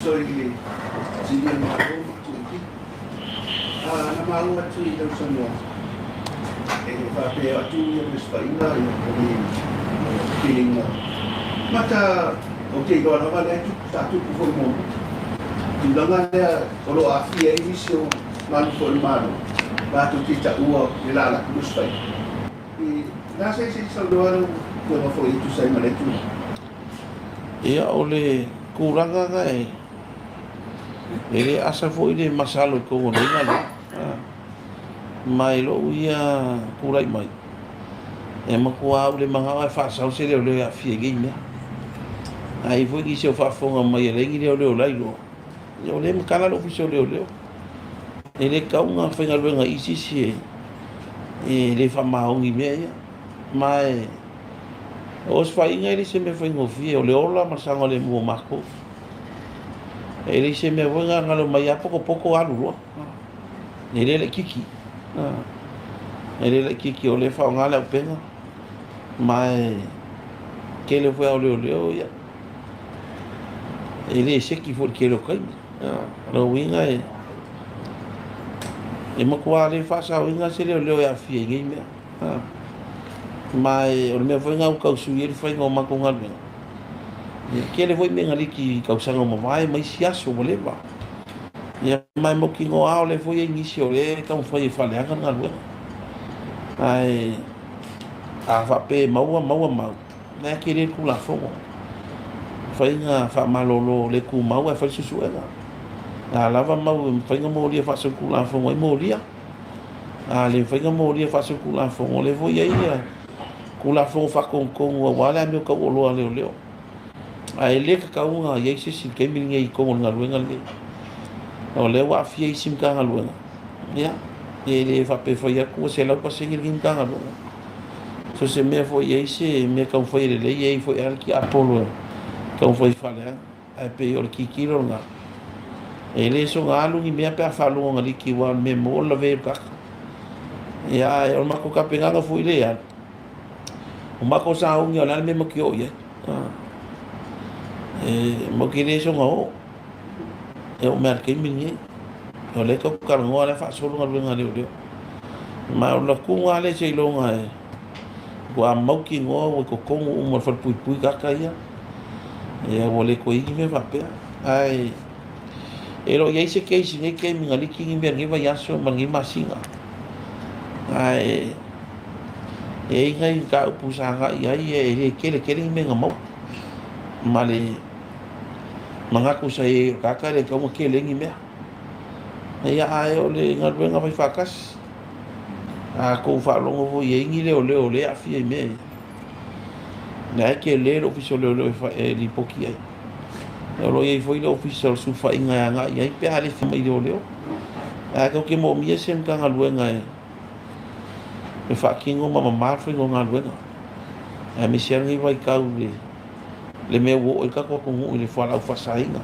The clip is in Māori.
Soy sige mo na maua tu i tau sanua whapea atu i amis whainga i koni pilinga mata o te ikoa rawa lea tuku koi mo tūlanga lea oro a fia i visi o manu koi manu bātu ki ta ua i lala kumus whai i nasa i se saldoaro kua mafo i tu sai maletu ia ole kuranga nga ele asa foi de masalo ko ngone ngale mai lo ia kurai mai e makua le manga fa sa se le a fiege me ai foi que se eu fa fonga mai ele ngi le lai lo yo le mkala lo fiso le ele ka unha fenga venga isi si e le fa maungi me mai os fa inga ele se me foi ngofie o le ola masanga le mo mako ele se me voa ngalo mai a pouco alu ele le kiki ele le kiki o le fa ngala penga mai que le foi o le ya ele se que for que lo kai lo winga e mo kwa le fa sa winga se le ya fie ngi me mai o me foi ngau ka su ele foi ngau ma ko ngal que ele foi bem ali que causando uma mais se achou o leva e mais mo que no aula foi início ele então foi falhar na rua ai a vape mau né querer com lá fogo foi na fa malolo le com mau foi susu ela lava mau foi no moria faço com lá fogo e moria ali foi no moria faço com lá fogo levou e aí com lá fogo fa com o wala meu que o lo leo ai le ka unga ye se si ke mi ngai ko ngol ngal ngal o le wa fi sim ka ngal ya e le fa pe foi ko se la ko se ngi ka ngal so se me foi ye se me ka foi le ye foi al ki apolo ka foi fala ai pe o ki kilo nga e le so ngalu ngi me pe fa lu ngali ki wa me mo la ve ka ya o ma ko ka pe nga foi le ya o ma ko sa ungi ala me mo ki o ye mo kire so ngo eu mer ke mingi o le ko kar ngo ala fa so ngo ngal le ma o la ku ngale se lo ngai wa mo ki ngo ko ko mo fa pui ka ka ya e o le ko i me va pe ai e lo ye se ke si ne ke mi ngali ki ngi ngi va ya so mangi masinga ai e ngai ka pusanga ya e ke le me ngamo male mangaku sai kaka le como que lengi me ia ai ole ngal venga vai fakas a ko fa longo vo yengi le a fie me na que le oficial le fa li poki ai lo ye foi le oficial su fa inga nga ia pe ale fi mai le a ko que mo mi sen kan al wenga e fa kingo mama marfo ngal wenga a mi sen vai ka le me wo ka ko le fa la fa sainga